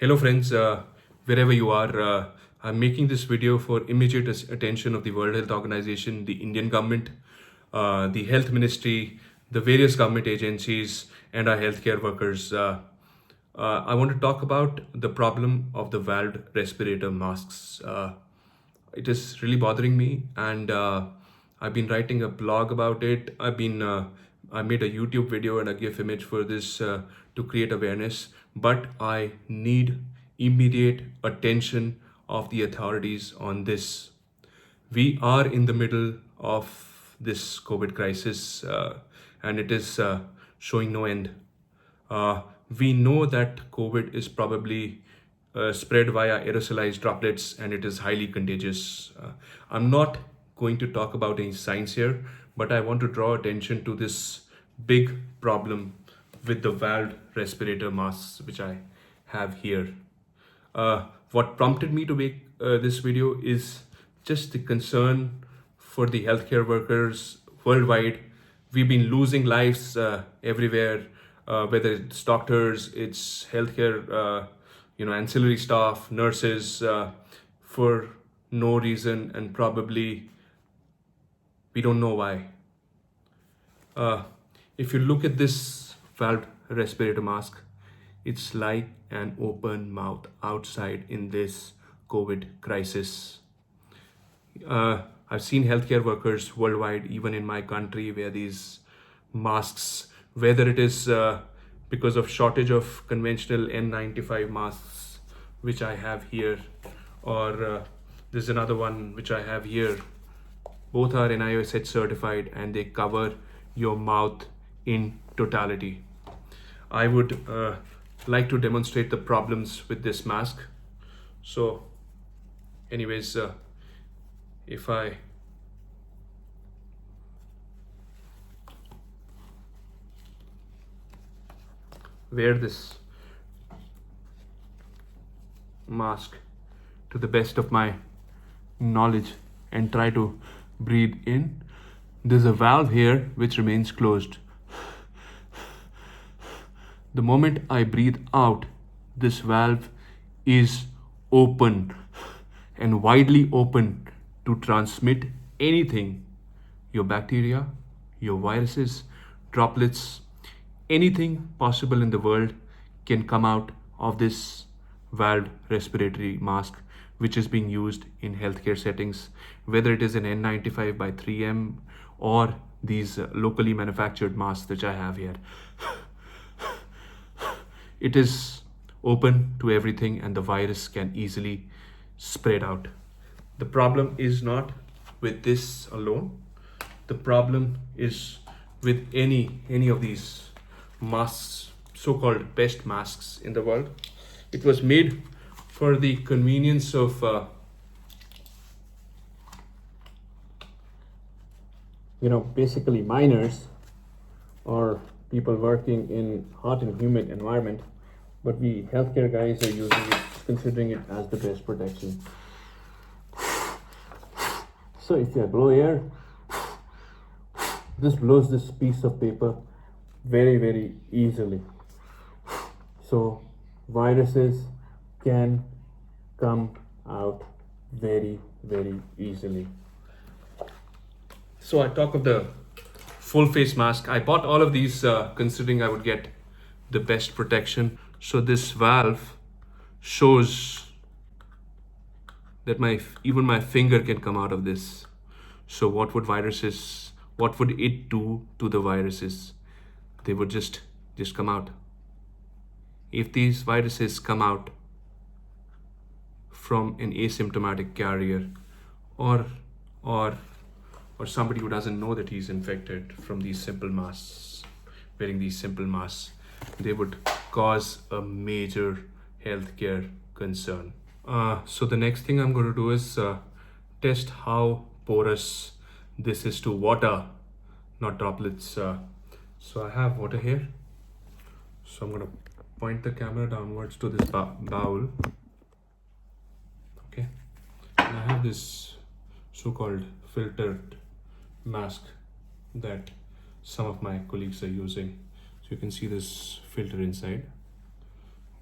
Hello friends, wherever you are, I'm making this video for immediate attention of the World Health Organization, the Indian government, the health ministry, the various government agencies, and our healthcare workers. I want to talk about the problem of the valved respirator masks. It is really bothering me, and I've been writing a blog about it. I made a YouTube video and a GIF image for this to create awareness, but I need immediate attention of the authorities on this. We are in the middle of this COVID crisis, and it is showing no end. Uh, we know that COVID is probably spread via aerosolized droplets and it is highly contagious. I'm not going to talk about any science here, but I want to draw attention to this big problem with the valved respirator masks, which I have here. What prompted me to make this video is just the concern for the healthcare workers worldwide. We've been losing lives everywhere, whether it's doctors, it's healthcare, ancillary staff, nurses, for no reason, and probably we don't know why. Uh, if you look at this valved respirator mask, it's like an open mouth outside in this COVID crisis. I've seen healthcare workers worldwide, even in my country, wear these masks, whether it is because of shortage of conventional N95 masks, which I have here, or there's another one which I have here. Both are NIOSH certified and they cover your mouth in totality. I would like to demonstrate the problems with this mask. So, anyways, if I wear this mask to the best of my knowledge and try to breathe in, there's a valve here which remains closed. The moment I breathe out, this valve is open and widely open to transmit anything, your bacteria, your viruses, droplets, anything possible in the world can come out of this valved respiratory mask, which is being used in healthcare settings, whether it is an N95 by 3M or these locally manufactured masks which I have here. It is open to everything and the virus can easily spread out. The problem is not with this alone. The problem is with any of these masks, so-called best masks in the world. It was made for the convenience of basically miners or people working in hot and humid environment, but we healthcare guys are using it, considering it as the best protection. So if I blow air, this blows this piece of paper very easily. So viruses can come out very easily. So I talk of the full face mask. I bought all of these considering I would get the best protection. So this valve shows that even my finger can come out of this. So what would it do to the viruses? They would just come out. If these viruses come out from an asymptomatic carrier or somebody who doesn't know that he's infected from these simple masks, wearing these simple masks, they would cause a major healthcare concern. So the next thing I'm going to do is test how porous this is to water, not droplets. So I have water here. So I'm going to point the camera downwards to this bowl. Okay. And I have this so-called filtered mask that some of my colleagues are using. So you can see this filter inside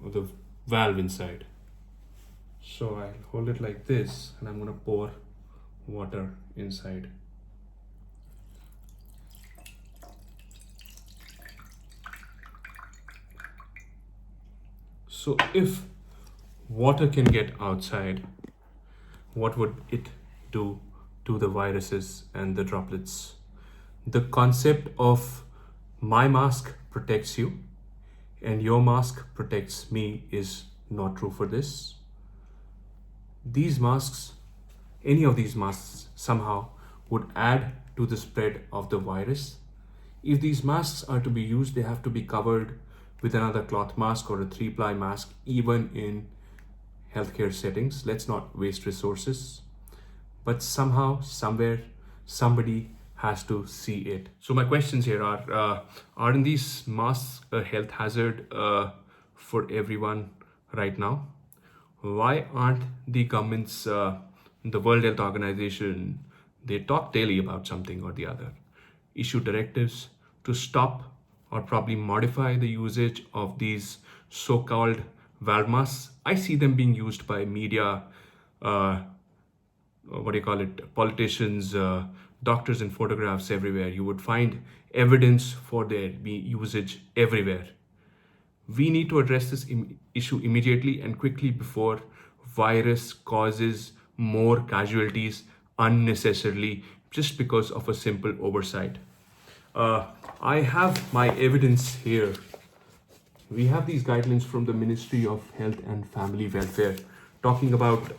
of the valve inside. So I'll hold it like this and I'm going to pour water inside. So if water can get outside, what would it do to the viruses and the droplets? The concept of my mask protects you and your mask protects me is not true for this. These masks, any of these masks somehow would add to the spread of the virus. If these masks are to be used, they have to be covered with another cloth mask or a 3-ply mask, even in healthcare settings. Let's not waste resources. But somehow, somewhere, somebody has to see it. So my questions here are, aren't these masks a health hazard for everyone right now? Why aren't the governments, the World Health Organization, they talk daily about something or the other, issue directives to stop or probably modify the usage of these so-called valve masks? I see them being used by media, politicians, doctors in photographs everywhere. You would find evidence for their usage everywhere. We need to address this issue immediately and quickly before virus causes more casualties unnecessarily just because of a simple oversight. I have my evidence here. We have these guidelines from the Ministry of Health and Family Welfare talking about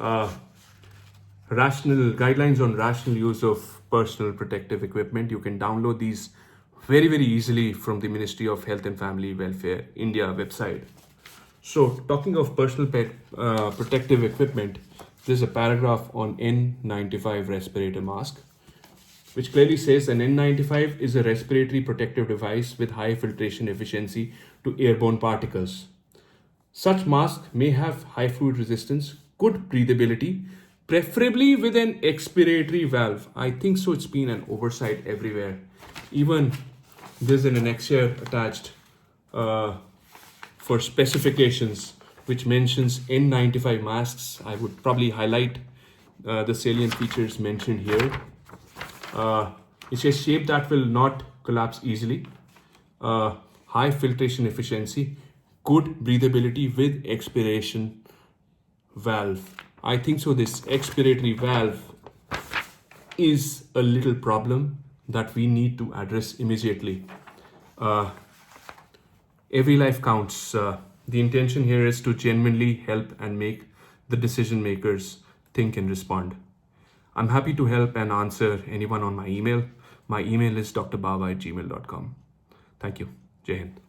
rational guidelines on rational use of personal protective equipment. You can download these very, very easily from the Ministry of Health and Family Welfare India website. So talking of personal protective equipment, there's a paragraph on N95 respirator mask, which clearly says an N95 is a respiratory protective device with high filtration efficiency to airborne particles. Such mask may have high fluid resistance, good breathability, preferably with an expiratory valve. I think so. It's been an oversight everywhere. Even there's an annexure attached for specifications which mentions N95 masks. I would probably highlight the salient features mentioned here. It's a shape that will not collapse easily, high filtration efficiency, good breathability with expiration valve. I think so this expiratory valve is a little problem that we need to address immediately. Every life counts. The intention here is to genuinely help and make the decision makers think and respond. I'm happy to help and answer anyone on my email. My email is drbaba@gmail.com. Thank you. Jai Hind.